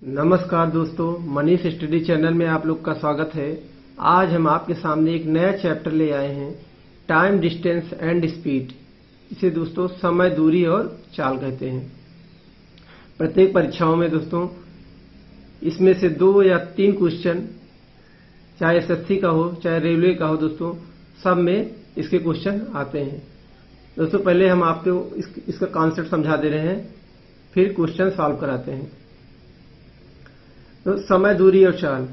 नमस्कार दोस्तों, Manish study channel में आप लोग का स्वागत है। आज हम आपके सामने एक नया चैप्टर ले आए हैं, टाइम, डिस्टेंस एंड स्पीड। इसे दोस्तों समय, दूरी और चाल कहते हैं। प्रत्येक परीक्षाओं में दोस्तों इसमें से 2 या 3 क्वेश्चन, चाहे एसएससी का हो चाहे रेलवे का हो, दोस्तों सब में इसके क्वेश्चन आते हैं। दोस्तों पहले हम आपको इसका कॉन्सेप्ट समझा दे रहे हैं, फिर क्वेश्चन सॉल्व कराते हैं। तो समय, दूरी और चाल,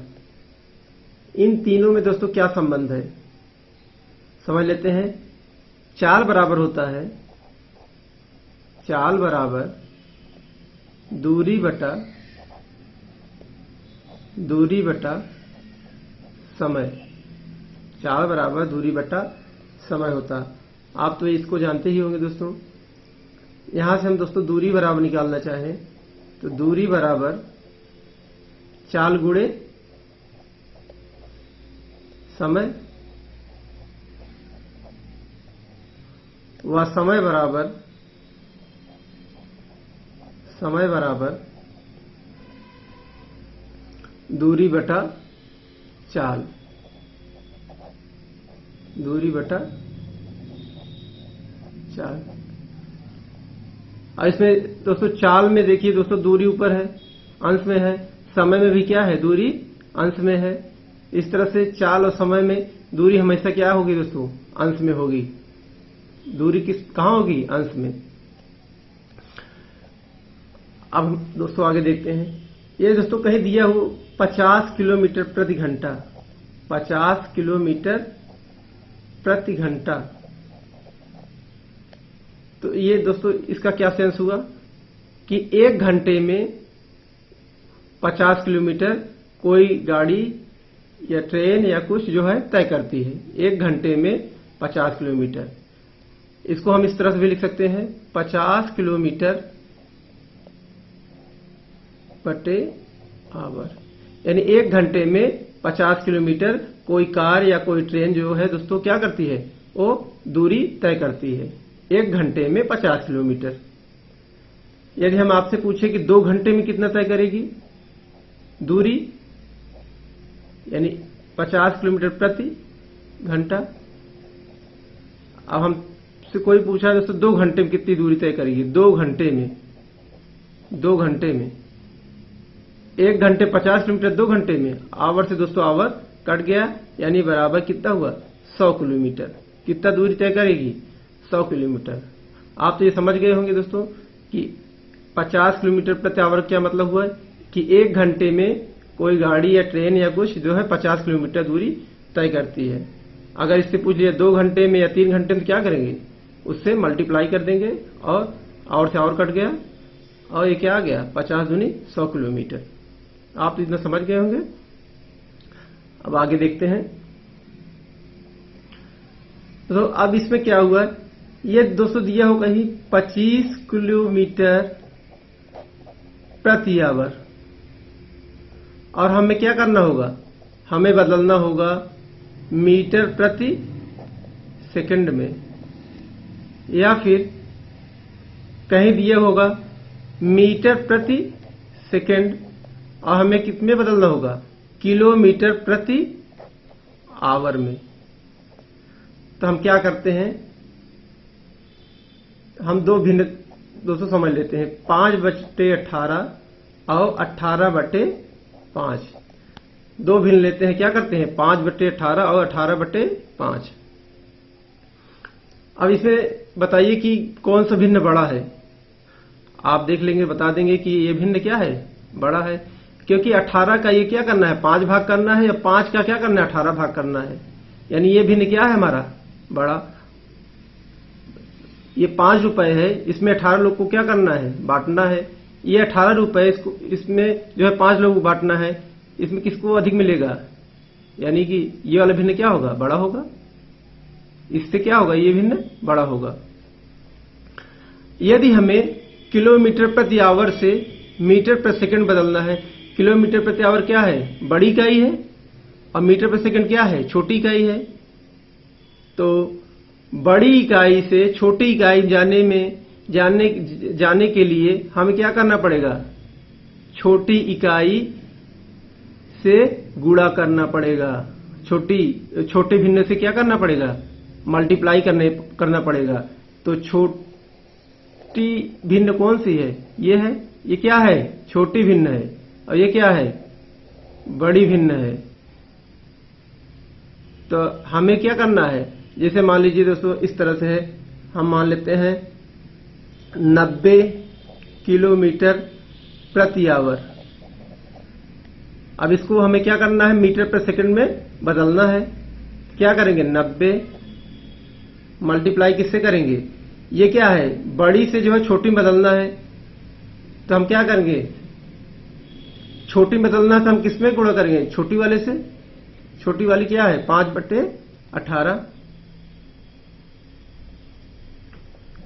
इन तीनों में दोस्तों क्या संबंध है समझ लेते हैं। चाल बराबर होता है, चाल बराबर दूरी बटा समय। चाल बराबर दूरी बटा समय होता है। आप तो इसको जानते ही होंगे दोस्तों। यहां से हम दोस्तों दूरी बराबर निकालना चाहें तो दूरी बराबर चाल गुणे समय, व समय बराबर दूरी बटा चाल। दूरी बटा चाल। और इसमें दोस्तों चाल में देखिए दोस्तों दूरी ऊपर है, अंश में है। समय में भी क्या है, दूरी अंश में है। इस तरह से चाल और समय में दूरी हमेशा क्या होगी दोस्तों, अंश में होगी। दूरी कहां होगी, अंश में। अब दोस्तों आगे देखते हैं। ये दोस्तों कहीं दिया हो 50 किलोमीटर प्रति घंटा। 50 किलोमीटर प्रति घंटा। तो ये दोस्तों इसका क्या सेंस हुआ कि 1 घंटे में 50 किलोमीटर कोई गाड़ी या ट्रेन या कुछ जो है तय करती है। 1 घंटे में 50 किलोमीटर। इसको हम इस तरह से भी लिख सकते हैं, 50 किलोमीटर बटे आवर। यानी 1 घंटे में 50 किलोमीटर कोई कार या कोई ट्रेन जो है दोस्तों क्या करती है, वो दूरी तय करती है। 1 घंटे में 50 किलोमीटर। यदि हम आपसे पूछे कि 2 घंटे में कितना तय करेगी दूरी, यानी 50 किलोमीटर प्रति घंटा। अब हमसे कोई पूछा है दोस्तों 2 घंटे में कितनी दूरी तय करेगी। 2 घंटे में 1 घंटे 50 किलोमीटर, 2 घंटे में आवर से दोस्तों आवर कट गया, यानी बराबर कितना हुआ, 100 किलोमीटर। कितना दूरी तय करेगी, 100 किलोमीटर। आप तो ये समझ गए होंगे दोस्तों कि 50 किलोमीटर प्रति आवर क्या मतलब हुआ कि 1 घंटे में कोई गाड़ी या ट्रेन या कुछ जो है 50 किलोमीटर दूरी तय करती है। अगर इससे पूछ लिया 2 घंटे में या 3 घंटे में, क्या करेंगे, उससे मल्टीप्लाई कर देंगे और से और कट गया, और ये क्या आ गया, 50 दूनी 100 किलोमीटर। आप तो इतना समझ गए होंगे। अब आगे देखते हैं। तो अब इसमें क्या हुआ, ये दोस्तों दिया हो कहीं 25 किलोमीटर प्रति आवर, और हमें क्या करना होगा, हमें बदलना होगा मीटर प्रति सेकंड में, या फिर कहीं दिया होगा मीटर प्रति सेकंड, और हमें कितने बदलना होगा, किलोमीटर प्रति आवर में। तो हम क्या करते हैं, हम 2 भिन्न दोस्तों समझ लेते हैं। 5/18 और 18/5। 2 भिन्न लेते हैं, क्या करते हैं, 5/18 और 18/5। अब इसमें बताइए कि कौन सा भिन्न बड़ा है। आप देख लेंगे, बता देंगे कि ये भिन्न क्या है, बड़ा है। क्योंकि 18 का ये क्या करना है, 5 भाग करना है, या 5 का क्या करना है, 18 भाग करना है। यानी ये भिन्न क्या है, हमारा बड़ा। ये 5 रुपए है, इसमें 18 लोग को क्या करना है, बांटना है। ये 18 रुपए, इसमें जो है 5 लोग को बांटना है। इसमें किसको अधिक मिलेगा, यानी कि ये वाला भिन्न क्या होगा, बड़ा होगा। इससे क्या होगा, ये भिन्न बड़ा होगा। यदि हमें किलोमीटर प्रति आवर से मीटर प्रति सेकंड बदलना है, किलोमीटर प्रति आवर क्या है, बड़ी इकाई है, और मीटर प्रति सेकंड क्या है, छोटी इकाई है। तो बड़ी इकाई से छोटी इकाई जाने के लिए हमें क्या करना पड़ेगा, छोटी इकाई से गुणा करना पड़ेगा। छोटे भिन्न से क्या करना पड़ेगा? मल्टीप्लाई करना पड़ेगा। तो छोटी भिन्न कौन सी है? ये है। ये क्या है? छोटी भिन्न है। और ये क्या है? बड़ी भिन्न है। तो हमें क्या करना है? जैसे मान लीजिए दोस्तों इस तरह से है, हम मान लेते हैं 90 किलोमीटर प्रति आवर। अब इसको हमें क्या करना है? मीटर पर सेकंड में बदलना है। क्या करेंगे? 90 मल्टीप्लाई किससे करेंगे? ये क्या है? बड़ी से जो है छोटी में बदलना है। तो हम क्या करेंगे? छोटी में बदलना है तो हम किसमें गुणा करेंगे? छोटी वाले से। छोटी वाली क्या है? 5/18।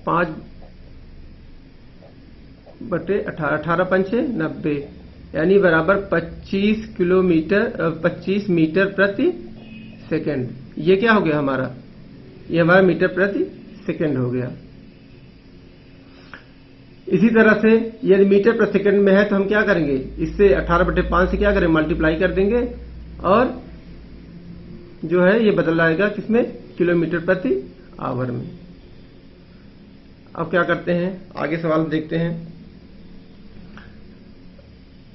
5/18, 18 पंचे 90, यानी बराबर 25 मीटर प्रति सेकंड। ये क्या हो गया हमारा? ये हमारा मीटर प्रति सेकंड हो गया। इसी तरह से यदि मीटर प्रति सेकंड में है तो हम क्या करेंगे? इससे 18/5 से क्या करें? मल्टीप्लाई कर देंगे और जो है ये बदल आएगा किसमें? किलोमीटर प्रति आवर में। अब क्या करते हैं? आगे सवाल देखते हैं।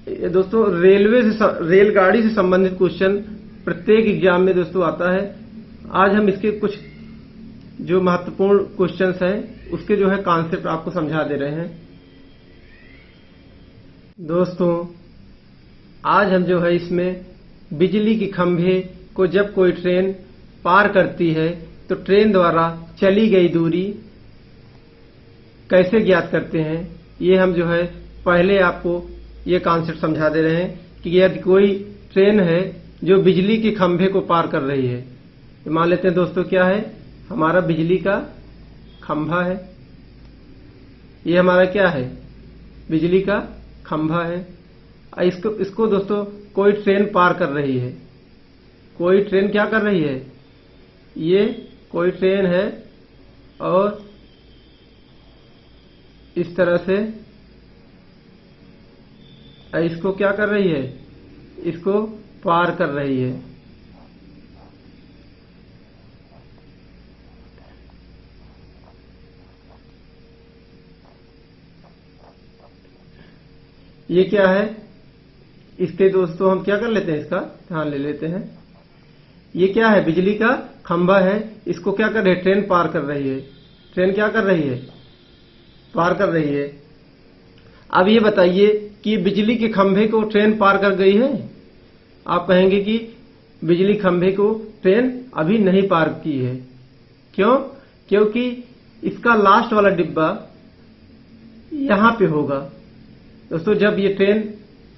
ये दोस्तों रेलगाड़ी से संबंधित क्वेश्चन प्रत्येक एग्जाम में दोस्तों आता है। आज हम इसके कुछ जो महत्वपूर्ण क्वेश्चंस हैं उसके जो है कॉन्सेप्ट आपको समझा दे रहे हैं। दोस्तों आज हम जो है इसमें बिजली के खंभे को जब कोई ट्रेन पार करती है तो ट्रेन द्वारा चली गई दूरी कैसे ज्ञात करते हैं, ये हम जो है पहले आपको ये कॉन्सेप्ट समझा दे रहे हैं कि यदि कोई ट्रेन है जो बिजली के खंभे को पार कर रही है, तो मान लेते हैं दोस्तों क्या है? हमारा बिजली का खंभा है। ये हमारा क्या है? बिजली का खंभा है। इसको दोस्तों कोई ट्रेन पार कर रही है। कोई ट्रेन क्या कर रही है? ये कोई ट्रेन है और इस तरह से इसको क्या कर रही है? इसको पार कर रही है। ये क्या है? इसके दोस्तों हम क्या कर लेते हैं? इसका ध्यान ले लेते हैं। ये क्या है? बिजली का खंभा है। इसको क्या कर रही है? ट्रेन पार कर रही है। ट्रेन क्या कर रही है? पार कर रही है। अब ये बताइए कि बिजली के खंभे को ट्रेन पार कर गई है? आप कहेंगे कि बिजली खंभे को ट्रेन अभी नहीं पार की है। क्यों? क्योंकि इसका लास्ट वाला डिब्बा यहां पे होगा। दोस्तों जब ये ट्रेन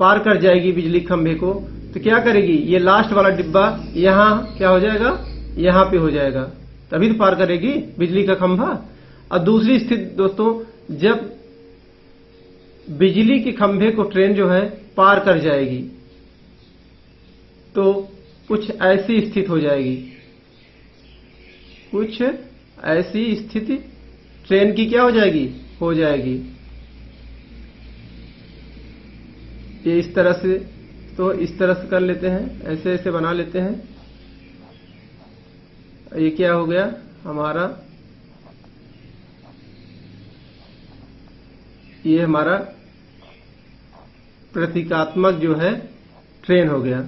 पार कर जाएगी बिजली खंभे को तो क्या करेगी? ये लास्ट वाला डिब्बा यहां क्या हो जाएगा? यहां पे हो जाएगा, तभी तो पार करेगी बिजली का खंभा। और दूसरी स्थिति दोस्तों, जब बिजली के खंभे को ट्रेन जो है पार कर जाएगी तो कुछ ऐसी स्थिति हो जाएगी। कुछ ऐसी स्थिति ट्रेन की क्या हो जाएगी? हो जाएगी। ये इस तरह से, तो इस तरह से कर लेते हैं, ऐसे ऐसे बना लेते हैं। ये क्या हो गया हमारा? ये हमारा प्रतीकात्मक जो है ट्रेन हो गया।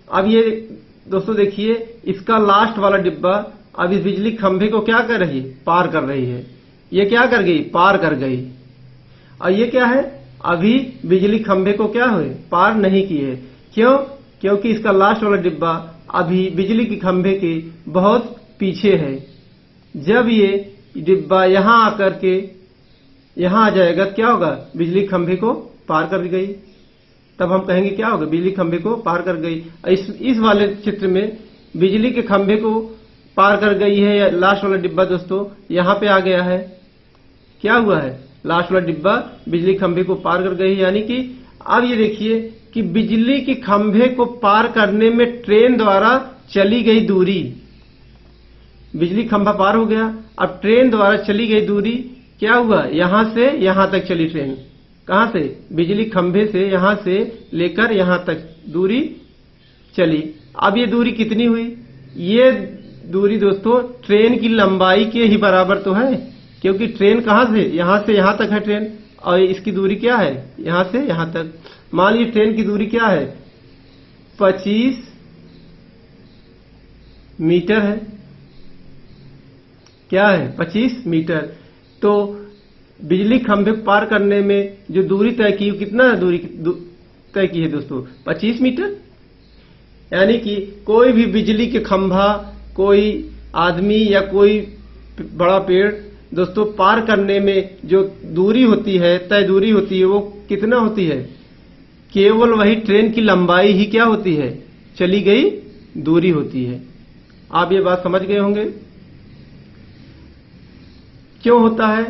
अब ये दोस्तों देखिए, इसका लास्ट वाला डिब्बा अब इस बिजली खंभे को क्या कर रही है? पार कर रही है। ये क्या कर गई? पार कर गई। और ये क्या है? अभी बिजली खंभे को क्या हुए? पार नहीं किए। क्यों? क्योंकि इसका लास्ट वाला डिब्बा अभी बिजली के खंभे के बहुत पीछे है। जब ये डिब्बा यहां आकर के यहां आ जाएगा तो क्या होगा? बिजली खंभे को पार कर गई। तब हम कहेंगे क्या होगा? बिजली खंभे को पार कर गई। इस वाले चित्र में बिजली के खंभे को पार कर गई है, या लास्ट वाला डिब्बा दोस्तों यहां पे आ गया है। क्या हुआ है? लास्ट वाला डिब्बा बिजली खंभे को पार कर गई। यानी कि अब ये देखिए कि बिजली के खंभे को पार करने में ट्रेन द्वारा चली गई दूरी, बिजली खंभा पार हो गया। अब ट्रेन द्वारा चली गई दूरी क्या हुआ? यहां से यहां तक चली ट्रेन। कहां से, बिजली खंभे से यहां से लेकर यहां तक दूरी चली। अब ये दूरी कितनी हुई, ये दूरी दोस्तों ट्रेन की लंबाई के ही बराबर तो है, क्योंकि ट्रेन कहां से यहां तक है ट्रेन, और इसकी दूरी क्या है, यहां से यहां तक। मान लीजिए ट्रेन की दूरी क्या है, 25 मीटर है, क्या है, 25 मीटर। तो बिजली खंभे पार करने में जो दूरी तय की, कितना दूरी तय की है दोस्तों, 25 मीटर। यानी कि कोई भी बिजली के खंभा, कोई आदमी या कोई बड़ा पेड़ दोस्तों पार करने में जो दूरी होती है, तय दूरी होती है, वो कितना होती है, केवल वही ट्रेन की लंबाई ही क्या होती है, चली गई दूरी होती है। आप ये बात समझ गए होंगे। क्यों होता है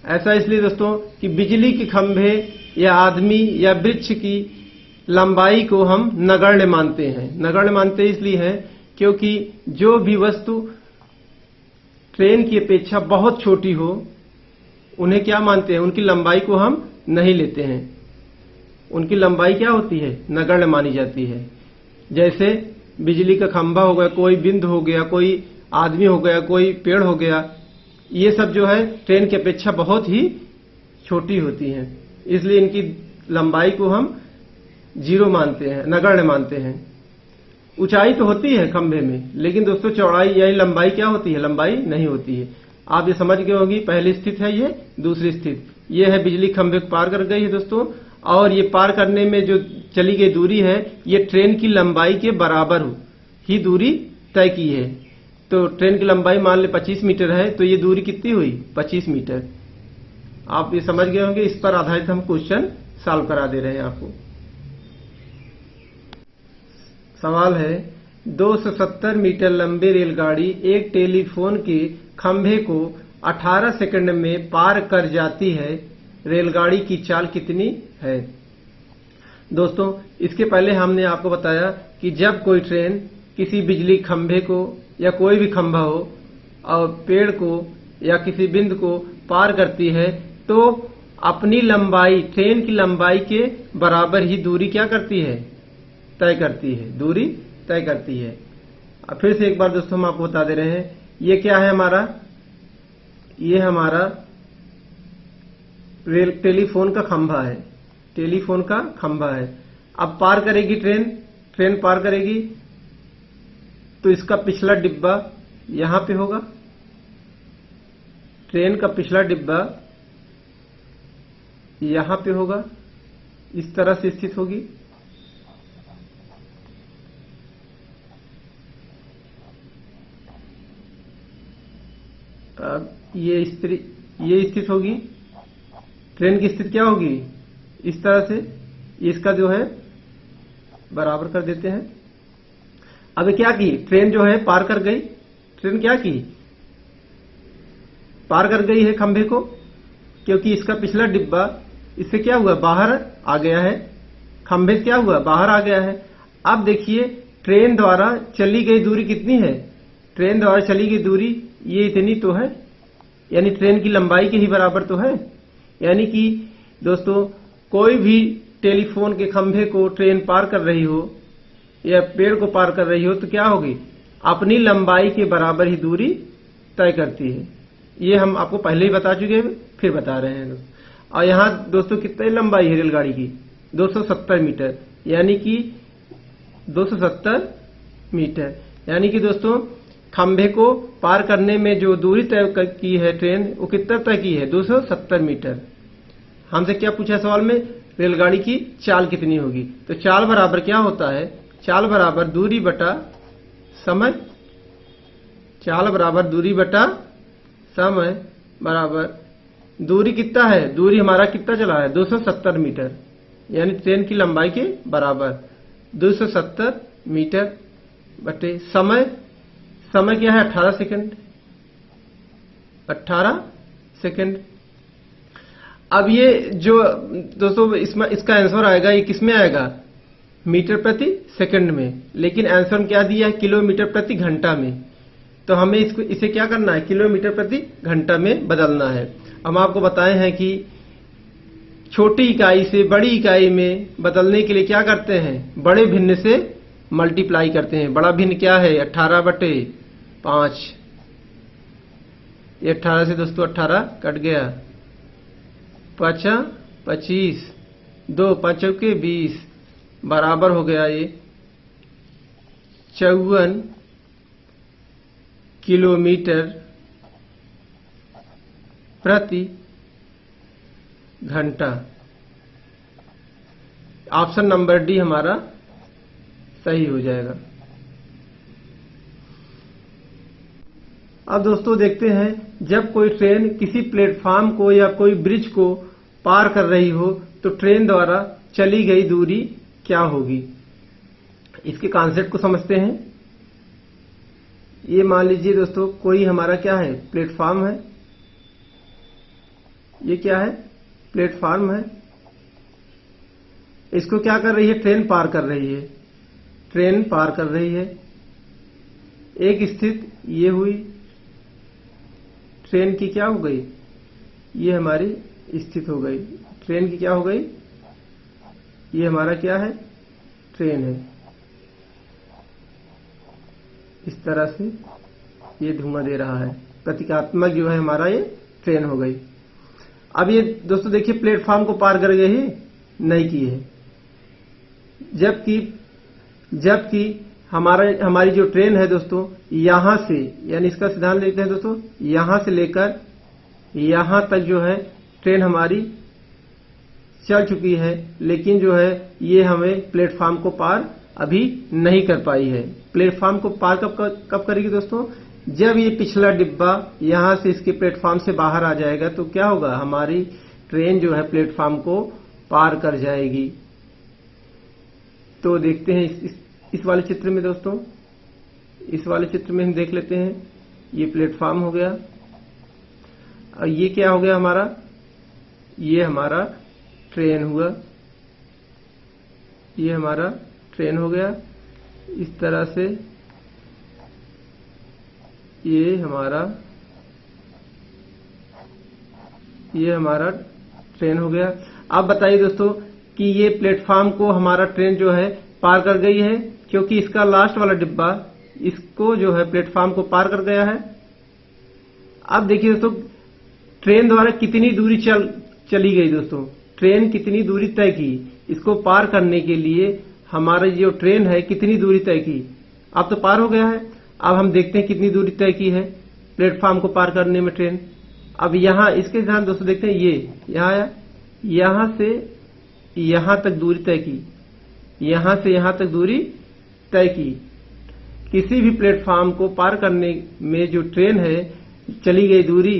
ऐसा, इसलिए दोस्तों कि बिजली के खंभे या आदमी या वृक्ष की लंबाई को हम नगण्य मानते हैं। नगण्य मानते इसलिए हैं क्योंकि जो भी वस्तु ट्रेन की अपेक्षा बहुत छोटी हो, उन्हें क्या मानते हैं, उनकी लंबाई को हम नहीं लेते हैं। उनकी लंबाई क्या होती है, नगण्य मानी जाती है। जैसे बिजली का खंभा हो गया, कोई बिंदु हो गया, कोई आदमी हो गया, कोई पेड़ हो गया, ये सब जो है ट्रेन की अपेक्षा बहुत ही छोटी होती हैं, इसलिए इनकी लंबाई को हम 0 मानते हैं, नगण्य मानते हैं। ऊंचाई तो होती है खंभे में, लेकिन दोस्तों चौड़ाई यानी लंबाई क्या होती है, लंबाई नहीं होती है। आप ये समझ गए होंगी। पहली स्थिति है ये, दूसरी स्थिति ये है बिजली खंभे पार कर गई है दोस्तों, और ये पार करने में जो चली गई दूरी है, ये ट्रेन की लंबाई के बराबर ही दूरी तय की है। तो ट्रेन की लंबाई मान ले 25 मीटर है, तो ये दूरी कितनी हुई, 25 मीटर। आप ये समझ गए होंगे। इस पर आधारित हम क्वेश्चन सॉल्व करा दे रहे हैं आपको। सवाल है, 270 मीटर लंबी रेलगाड़ी एक टेलीफोन के खंभे को 18 सेकंड में पार कर जाती है, रेलगाड़ी की चाल कितनी है। दोस्तों इसके पहले हमने आपको बताया कि जब कोई ट्रेन किसी बिजली खंभे को या कोई भी खंभा हो और पेड़ को या किसी बिंदु को पार करती है, तो अपनी लंबाई, ट्रेन की लंबाई के बराबर ही दूरी क्या करती है, तय करती है, दूरी तय करती है। अब फिर से एक बार दोस्तों हम आपको बता दे रहे हैं, ये क्या है हमारा, ये हमारा टेलीफोन का खंभा है, टेलीफोन का खंभा है। अब पार करेगी ट्रेन पार करेगी, तो इसका पिछला डिब्बा यहां पे होगा, ट्रेन का पिछला डिब्बा यहां पे होगा, इस तरह से स्थित होगी। अब ये स्थित होगी, ट्रेन की स्थिति क्या होगी, इस तरह से। इसका जो है बराबर कर देते हैं। अब क्या की, ट्रेन जो है पार कर गई, ट्रेन क्या की, पार कर गई है खंभे को, क्योंकि इसका पिछला डिब्बा इससे क्या हुआ, बाहर आ गया है, खंभे से क्या हुआ, बाहर आ गया है। अब देखिए ट्रेन द्वारा चली गई दूरी कितनी है, ट्रेन द्वारा चली गई दूरी ये इतनी तो है, यानी ट्रेन की लंबाई के ही बराबर तो है। यानी कि दोस्तों कोई भी टेलीफोन के खंभे को ट्रेन पार कर रही हो या पेड़ को पार कर रही हो, तो क्या होगी, अपनी लंबाई के बराबर ही दूरी तय करती है। ये हम आपको पहले ही बता चुके हैं, फिर बता रहे हैं। और यहाँ दोस्तों कितनी लंबाई है रेलगाड़ी की, 270 मीटर, यानी कि 270 मीटर। यानी कि दोस्तों खंभे को पार करने में जो दूरी तय की है ट्रेन, वो कितना तय की है, 270 मीटर। हमसे क्या पूछा सवाल में, रेलगाड़ी की चाल कितनी होगी। तो चाल बराबर क्या होता है, चाल बराबर दूरी बटा समय, चाल बराबर दूरी बटा समय बराबर दूरी कितना है, दूरी हमारा कितना चला है, 270 मीटर, यानी ट्रेन की लंबाई के बराबर 270 मीटर बटे समय, समय क्या है 18 सेकंड, 18 सेकंड। अब ये जो दोस्तों इसमें इसका आंसर आएगा, ये किसमें आएगा, मीटर प्रति सेकंड में, लेकिन आंसर क्या दिया है, किलोमीटर प्रति घंटा में। तो हमें इसे क्या करना है, किलोमीटर प्रति घंटा में बदलना है। हम आपको बताए हैं कि छोटी इकाई से बड़ी इकाई में बदलने के लिए क्या करते हैं, बड़े भिन्न से मल्टीप्लाई करते हैं। बड़ा भिन्न क्या है, 18/5। ये 18 से दोस्तों 18 कट गया, 5 25, 2 5 चौके 20, बराबर हो गया ये 54 किलोमीटर प्रति घंटा। ऑप्शन नंबर डी हमारा सही हो जाएगा। अब दोस्तों देखते हैं, जब कोई ट्रेन किसी प्लेटफॉर्म को या कोई ब्रिज को पार कर रही हो तो ट्रेन द्वारा चली गई दूरी क्या होगी। इसके कॉन्सेप्ट को समझते हैं। ये मान लीजिए दोस्तों कोई हमारा क्या है, प्लेटफॉर्म है। ये क्या है, प्लेटफॉर्म है। इसको क्या कर रही है, ट्रेन पार कर रही है। ट्रेन पार कर रही है। एक स्थिति ये हुई, ट्रेन की क्या हो गई, ये हमारी स्थिति हो गई। ट्रेन की क्या हो गई, ये हमारा क्या है, ट्रेन है। इस तरह से ये धुआं दे रहा है, प्रतीकात्मक जो है हमारा ये ट्रेन हो गई। अब ये दोस्तों देखिए प्लेटफॉर्म को पार कर गए ही नहीं की है, जबकि हमारी जो ट्रेन है दोस्तों यहां से, यानी इसका सिद्धांत लेते हैं दोस्तों, यहां से लेकर यहां तक जो है ट्रेन हमारी चल चुकी है, लेकिन जो है ये हमें प्लेटफॉर्म को पार अभी नहीं कर पाई है। प्लेटफॉर्म को पार कब करेगी दोस्तों, जब ये पिछला डिब्बा यहां से इसके प्लेटफॉर्म से बाहर आ जाएगा तो क्या होगा, हमारी ट्रेन जो है प्लेटफॉर्म को पार कर जाएगी। तो देखते हैं इस वाले चित्र में दोस्तों, इस वाले चित्र में हम देख लेते हैं। ये प्लेटफॉर्म हो गया और ये क्या हो गया हमारा, ये हमारा ट्रेन हुआ। ये हमारा ट्रेन हो गया। इस तरह से ये हमारा ट्रेन हो गया। अब बताइए दोस्तों कि ये प्लेटफॉर्म को हमारा ट्रेन जो है पार कर गई है, क्योंकि इसका लास्ट वाला डिब्बा इसको जो है प्लेटफॉर्म को पार कर गया है। अब देखिए दोस्तों ट्रेन द्वारा कितनी दूरी चली गई दोस्तों, ट्रेन कितनी दूरी तय की, इसको पार करने के लिए हमारी जो ट्रेन है कितनी दूरी तय की। अब तो पार हो गया है। अब हम देखते हैं कितनी दूरी तय की है प्लेटफॉर्म को पार करने में ट्रेन। अब यहां इसके ध्यान दोस्तों देखते हैं, ये यहां आया, यहां से यहां तक दूरी तय की, यहां से यहां तक दूरी तय की। किसी भी प्लेटफॉर्म को पार करने में जो ट्रेन है चली गई दूरी,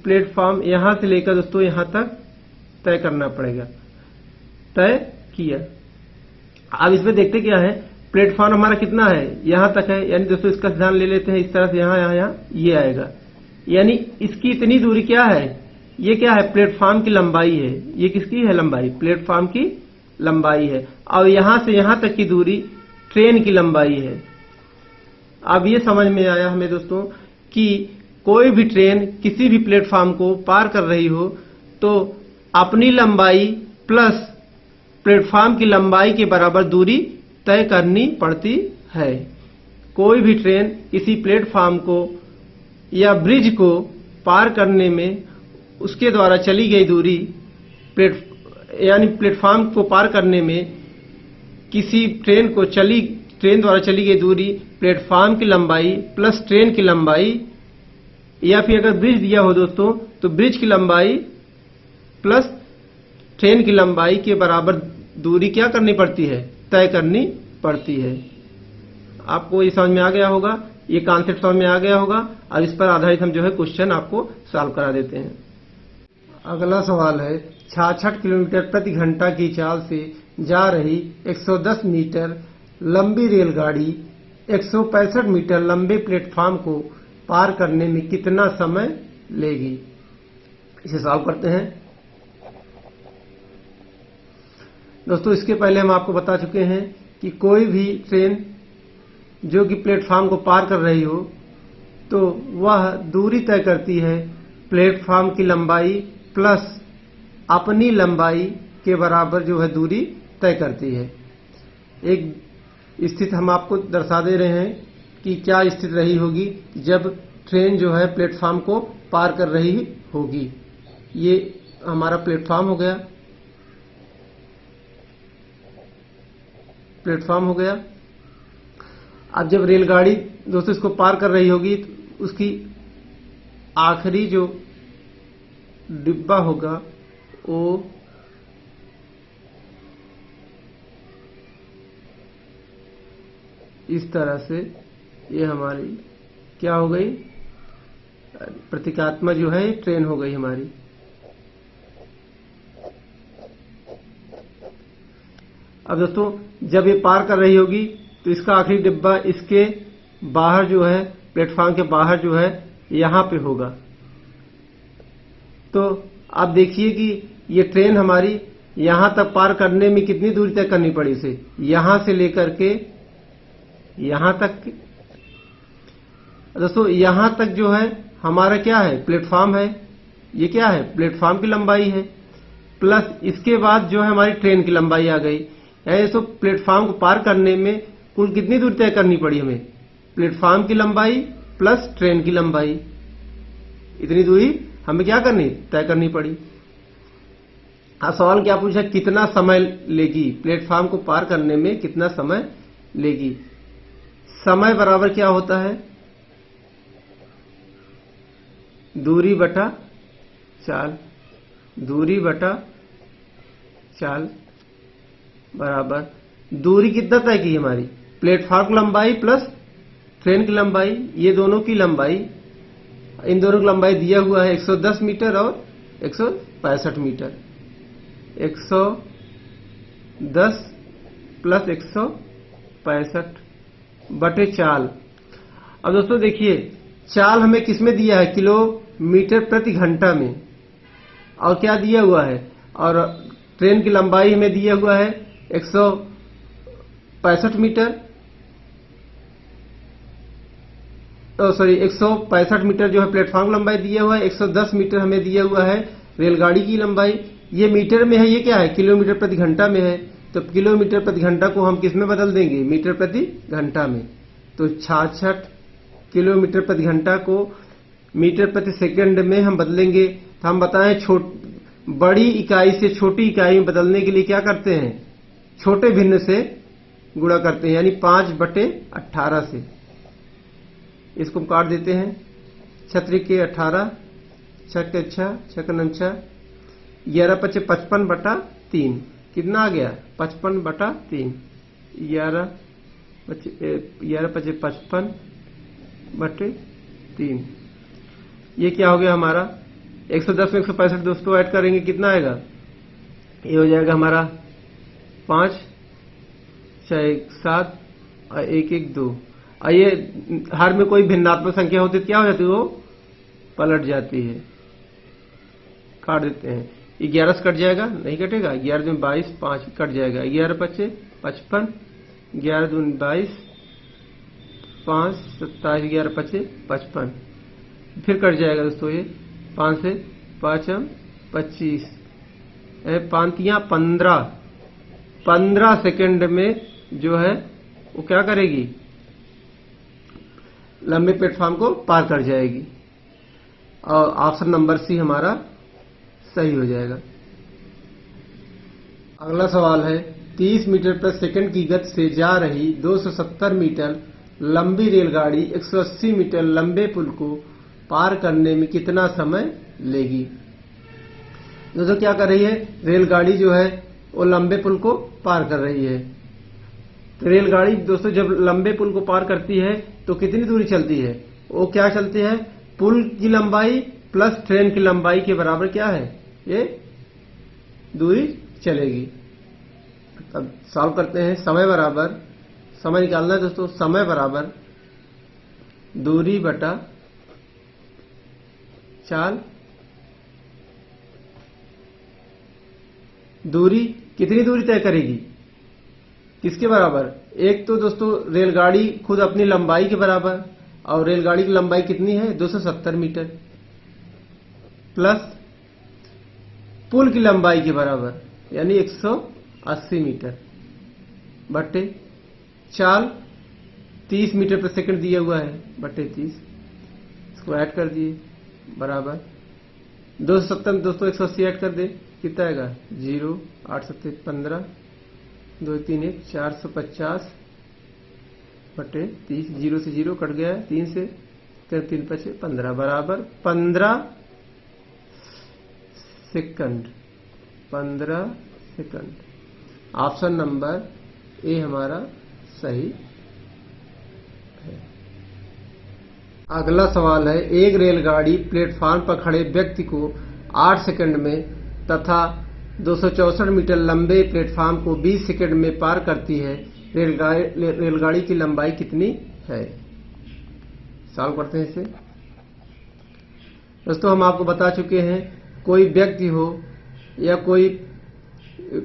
प्लेटफॉर्म यहां से लेकर दोस्तों यहां तक तय करना पड़ेगा। तय किया। अब इसमें देखते क्या है, प्लेटफॉर्म हमारा कितना है, यहां तक है, यानी दोस्तों इसका ध्यान ले लेते हैं। इस तरह से यहां ये आएगा, यानी इसकी इतनी दूरी क्या है, ये क्या है, प्लेटफॉर्म की लंबाई है। ये किसकी है, लंबाई, प्लेटफॉर्म की लंबाई है। और यहां से यहां तक की दूरी ट्रेन की लंबाई है। अब ये समझ में आया हमें दोस्तों कि कोई भी ट्रेन किसी भी प्लेटफॉर्म को पार कर रही हो तो अपनी लंबाई प्लस प्लेटफॉर्म की लंबाई के बराबर दूरी तय करनी पड़ती है। कोई भी ट्रेन किसी प्लेटफॉर्म को या ब्रिज को पार करने में उसके द्वारा चली गई दूरी, यानी प्लेटफॉर्म को पार करने में किसी ट्रेन द्वारा चली गई दूरी प्लेटफॉर्म की लंबाई प्लस ट्रेन की लंबाई, या फिर अगर ब्रिज दिया हो दोस्तों तो ब्रिज की लंबाई प्लस ट्रेन की लंबाई के बराबर दूरी क्या करनी पड़ती है, तय करनी पड़ती है। आपको ये समझ में आ गया होगा, ये कॉन्सेप्ट समझ में आ गया होगा। और इस पर आधारित हम जो है क्वेश्चन आपको सॉल्व करा देते हैं। अगला सवाल है, 66 किलोमीटर प्रति घंटा की चाल से जा रही 110 मीटर लंबी रेलगाड़ी 165 मीटर लंबे प्लेटफॉर्म को पार करने में कितना समय लेगी। इसे सॉल्व करते हैं। दोस्तों इसके पहले हम आपको बता चुके हैं कि कोई भी ट्रेन जो कि प्लेटफॉर्म को पार कर रही हो तो वह दूरी तय करती है प्लेटफॉर्म की लंबाई प्लस अपनी लंबाई के बराबर जो है दूरी तय करती है। एक स्थिति हम आपको दर्शा दे रहे हैं कि क्या स्थिति रही होगी जब ट्रेन जो है प्लेटफॉर्म को पार कर रही होगी। ये हमारा प्लेटफॉर्म हो गया, प्लेटफॉर्म हो गया। अब जब रेलगाड़ी दोस्तों इसको पार कर रही होगी तो उसकी आखिरी जो डिब्बा होगा वो इस तरह से, ये हमारी क्या हो गई, प्रतीकात्मक जो है ट्रेन हो गई हमारी। अब दोस्तों जब ये पार कर रही होगी तो इसका आखिरी डिब्बा इसके बाहर जो है, प्लेटफॉर्म के बाहर जो है यहां पे होगा। तो आप देखिए कि ये ट्रेन हमारी यहां तक पार करने में कितनी दूरी तय करनी पड़ी उसे, यहां से लेकर के यहां तक। दोस्तों यहां तक जो है हमारा क्या है, प्लेटफॉर्म है। ये क्या है, प्लेटफॉर्म की लंबाई है, प्लस इसके बाद जो है हमारी ट्रेन की लंबाई आ गई। यानी तो प्लेटफॉर्म को पार करने में कुल कितनी दूरी तय करनी पड़ी हमें, प्लेटफॉर्म की लंबाई प्लस ट्रेन की लंबाई, इतनी दूरी हमें क्या करनी, तय करनी पड़ी। अब सवाल क्या पूछा, कितना समय लेगी, प्लेटफॉर्म को पार करने में कितना समय लेगी। समय बराबर क्या होता है, दूरी बटा चाल, दूरी बटा चाल बराबर दूरी कितना तय की हमारी, प्लेटफॉर्म की लंबाई प्लस ट्रेन की लंबाई, ये दोनों की लंबाई, इन दोनों की लंबाई दिया हुआ है 110 मीटर और 165 मीटर। 110 प्लस 165 बटे चाल। अब दोस्तों देखिए चाल हमें किसमें दिया है, किलोमीटर प्रति घंटा में, और क्या दिया हुआ है, और ट्रेन की लंबाई हमें दिया हुआ है 165 मीटर, सॉरी 165 मीटर जो है प्लेटफॉर्म लंबाई दिया हुआ है, 110 मीटर हमें दिया हुआ है रेलगाड़ी की लंबाई। ये मीटर में है, ये क्या है, किलोमीटर प्रति घंटा में है। तो किलोमीटर प्रति घंटा को हम किस में बदल देंगे, मीटर प्रति घंटा में। तो 66 किलोमीटर प्रति घंटा को मीटर प्रति सेकंड में हम बदलेंगे। तो हम बताएं बड़ी इकाई से छोटी इकाई में बदलने के लिए क्या करते हैं, छोटे भिन्न से गुणा करते हैं, यानी 5/18 से। इसको हम काट देते हैं, छत्री के 18, 6 के 6, 6 के 9, 11 × 55/3 कितना आ गया, 55/3, 11 × 55/3। ये क्या हो गया हमारा, 110 में 165 दोस्तों ऐड करेंगे कितना आएगा, ये हो जाएगा हमारा 5, 6, 7 और 1, 1, 2। और ये हर में कोई भिन्नात्मक संख्या होती है क्या हो जाती है, वो पलट जाती है। काट देते हैं, 11 से कट जाएगा, नहीं कटेगा, 11 दूनी 22, 5 कट जाएगा, 11 × 5 = 55, 11 दूनी 22, 5 27, 11 × 5 = 55, फिर कट जाएगा दोस्तों, ये 5 से 5 25, 5 15 सेकंड में जो है वो क्या करेगी, लंबे प्लेटफॉर्म को पार कर जाएगी। और ऑप्शन नंबर सी हमारा सही हो जाएगा। अगला सवाल है, 30 मीटर प्रति सेकंड की गति से जा रही 270 मीटर लंबी रेलगाड़ी 180 मीटर लंबे पुल को पार करने में कितना समय लेगी। दोस्तों क्या कर रही है, रेलगाड़ी जो है वो लंबे पुल को पार कर रही है। तो रेलगाड़ी दोस्तों जब लंबे पुल को पार करती है तो कितनी दूरी चलती है, वो क्या चलती है, पुल की लंबाई प्लस ट्रेन की लंबाई के बराबर क्या है, ये दूरी चलेगी। अब सॉल्व करते हैं, समय बराबर, समय निकालना है दोस्तों, समय बराबर दूरी बटा चाल। दूरी कितनी दूरी तय करेगी, किसके बराबर, एक तो दोस्तों रेलगाड़ी खुद अपनी लंबाई के बराबर, और रेलगाड़ी की लंबाई कितनी है 270 मीटर, प्लस पुल की लंबाई के बराबर यानी 180 मीटर बटे चाल 30 मीटर प्रति सेकंड दिया हुआ है बटे 30, इसको ऐड कर दिए बराबर 270 में दोस्तों 180 ऐड कर दे, कितना आएगा 0 8 7 15 2 3 1 450 बटे 30, 0 से 0 कट गया है, 3 से 3 5 15 बराबर 15 सेकंड। ऑप्शन नंबर ए हमारा सही है। अगला सवाल है, एक रेलगाड़ी प्लेटफार्म पर खड़े व्यक्ति को 8 सेकंड में तथा 264 मीटर लंबे प्लेटफार्म को 20 सेकंड में पार करती है। रेलगाड़ी की लंबाई कितनी है? सॉल्व करते हैं इसे। दोस्तों हम आपको बता चुके हैं, कोई व्यक्ति हो या कोई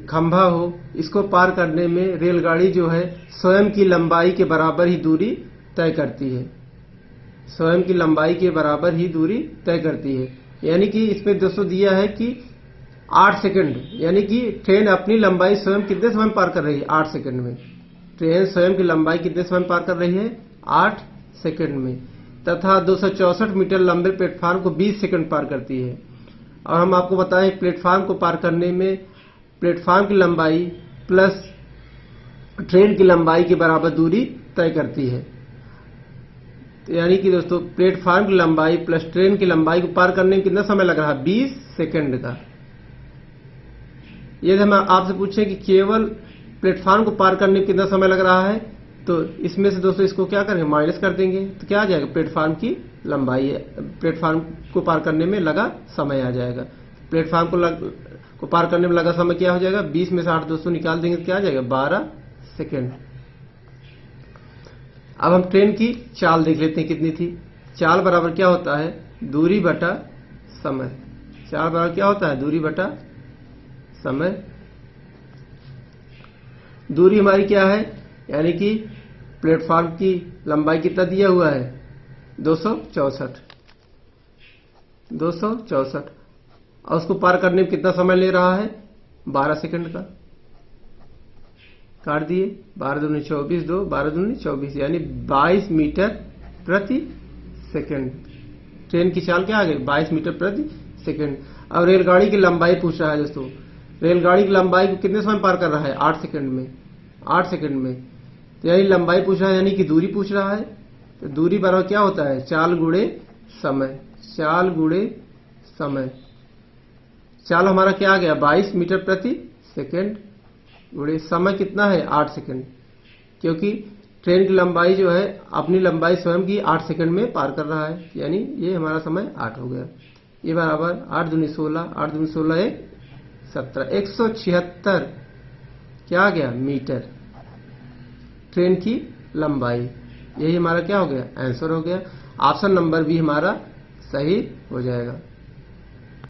खंभा हो, इसको पार करने में रेलगाड़ी जो है स्वयं की लंबाई के बराबर ही दूरी तय करती है, स्वयं की लंबाई के बराबर ही दूरी तय करती है। यानी कि इसमें दोस्तों दिया है कि 8 सेकंड, यानी कि ट्रेन अपनी लंबाई स्वयं कितने समय में पार कर रही है? 8 सेकंड में। ट्रेन स्वयं की लंबाई कितने समय में पार कर रही है? 8 सेकंड में, तथा 264 मीटर लंबे प्लेटफार्म को 20 सेकंड पार करती है। और हम आपको बताएं, प्लेटफार्म को पार करने में प्लेटफार्म की लंबाई प्लस ट्रेन की लंबाई के बराबर दूरी तय करती है। यानी कि दोस्तों प्लेटफार्म की लंबाई प्लस ट्रेन की लंबाई को पार करने में कितना समय लग रहा है? 20 सेकंड का। यदि हम आपसे पूछें कि केवल प्लेटफार्म को पार करने में कितना समय लग रहा है, तो इसमें से दोस्तों इसको क्या करेंगे? माइनस कर देंगे, तो क्या आ जाएगा? प्लेटफार्म की लंबाई है, प्लेटफार्म को पार करने में लगा समय आ जाएगा। प्लेटफार्म को पार करने में लगा समय क्या हो जाएगा? 20 में से 8 दोस्तों निकाल देंगे तो क्या आ जाएगा? 12 सेकेंड। अब हम ट्रेन की चाल देख लेते हैं कितनी थी। चाल बराबर क्या होता है? दूरी बटा समय। चाल बराबर क्या होता है? दूरी बटा समय। दूरी हमारी क्या है? यानी कि प्लेटफार्म की लंबाई कितना दिया हुआ है? 264 और उसको पार करने में कितना समय ले रहा है? 12 सेकंड का। काट दिए, 12 दूनी 24, 2 12 दूनी 24, यानी 22 मीटर प्रति सेकंड। ट्रेन की चाल क्या आ गई? 22 मीटर प्रति सेकंड। अब रेलगाड़ी की लंबाई पूछ रहा है दोस्तों। रेलगाड़ी की लंबाई को कितने समय पार कर रहा है? 8 सेकंड में। 8 सेकंड में, तो यानी लंबाई पूछ रहा है, यानी कि दूरी पूछ रहा है। तो दूरी बराबर क्या होता है? चाल गुणे समय। चाल गुणे समय। चाल हमारा क्या आ गया? 22 मीटर प्रति सेकंड गुणे समय कितना है? 8 सेकंड। क्योंकि ट्रेन की लंबाई जो है अपनी लंबाई स्वयं की 8 सेकंड में पार कर रहा है, यानी ये हमारा समय 8 हो गया। ये बराबर 8 दूनी 16, 8 दूनी 16 1 17, 176 क्या आ गया? मीटर ट्रेन की लंबाई। यही हमारा क्या हो गया? आंसर हो गया। ऑप्शन नंबर बी हमारा सही हो जाएगा।